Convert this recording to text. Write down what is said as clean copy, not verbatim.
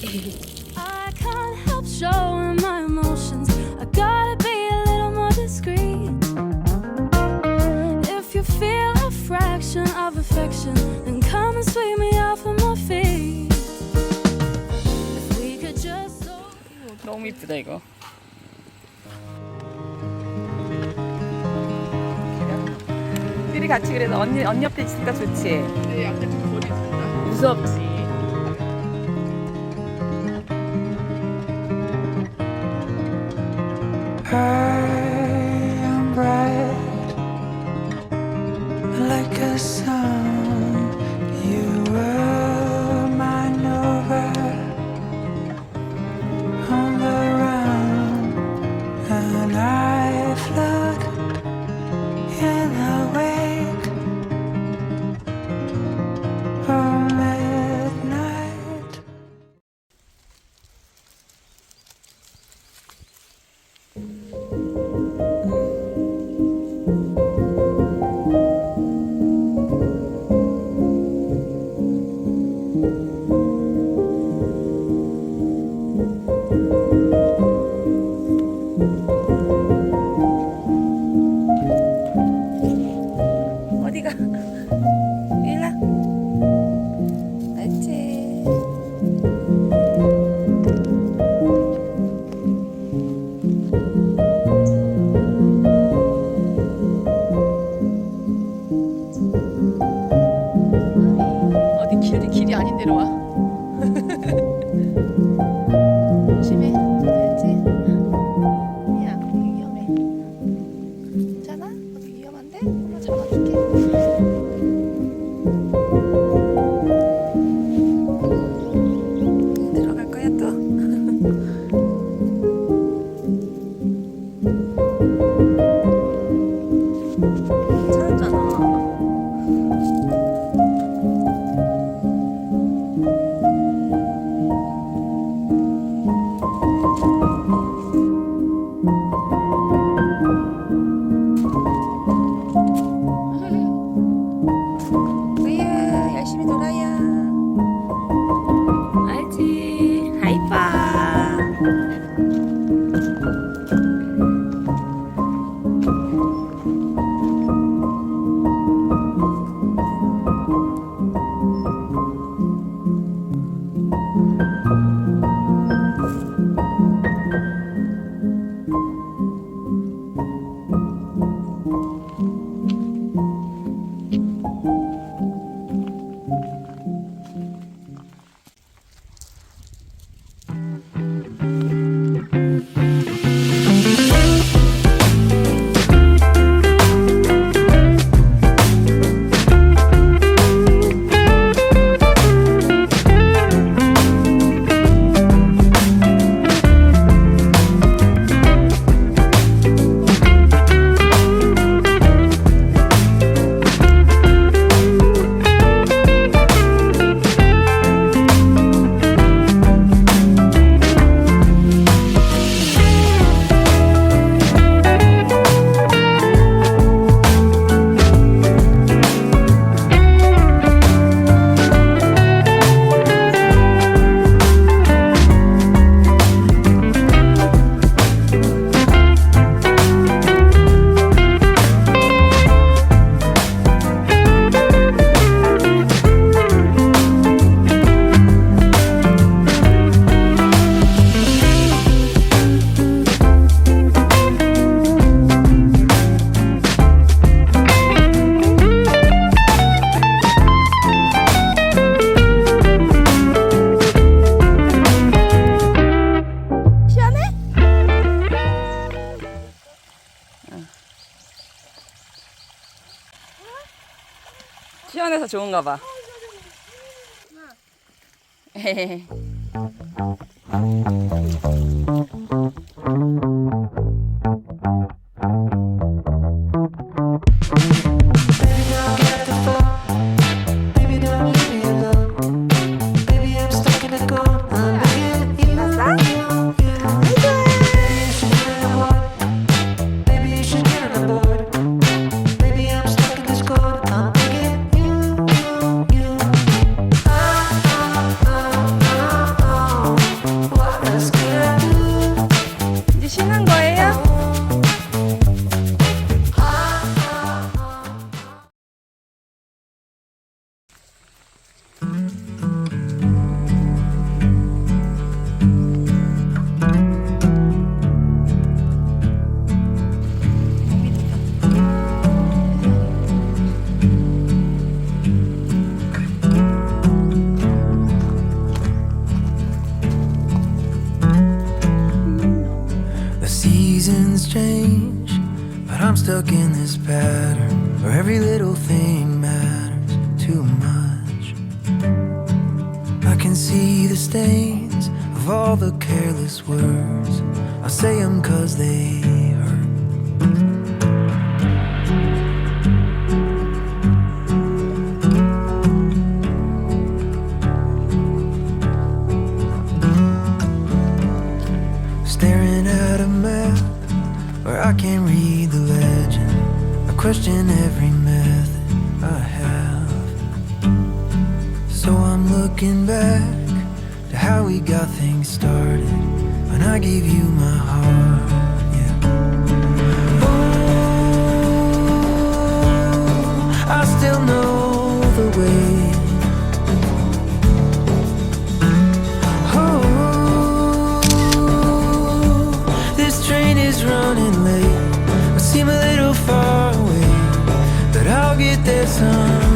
I can't help showing my emotions. I gotta be a little more discreet. If you feel a fraction of affection, then come and sweep me off of my feet. If we could just. 너무 이쁘다 이거. 둘이 같이 그래서 언니 옆에 있으니까 좋지. 네, 약간 좀 거리 있습니다. 무섭지. I'm bright like a sun. You were my nova on the run, and I float in the wake of midnight. 어디가? 일라. 알지. 어디 길이 아닌 데로 와. 조심해. 알지? 야, 위험해. 괜찮아? 어디 위험한데? 엄마 잡아줄게. 들어갈 거야 또. 괜찮았잖아. 우야 열심히 놀아요. 알지. 하이파. 시원해서 좋은가 봐. 헤헤헤. change, but I'm stuck in this pattern where every little thing matters too much. I can see the stains of all the careless words. I say them 'cause they hurt. Staring at a map where I can't read the legend. I question every method I have. So I'm looking back to how we got things started when I gave you my heart. Yeah. Oh, I still know the way. Running late, I seem a little far away, but I'll get there someday.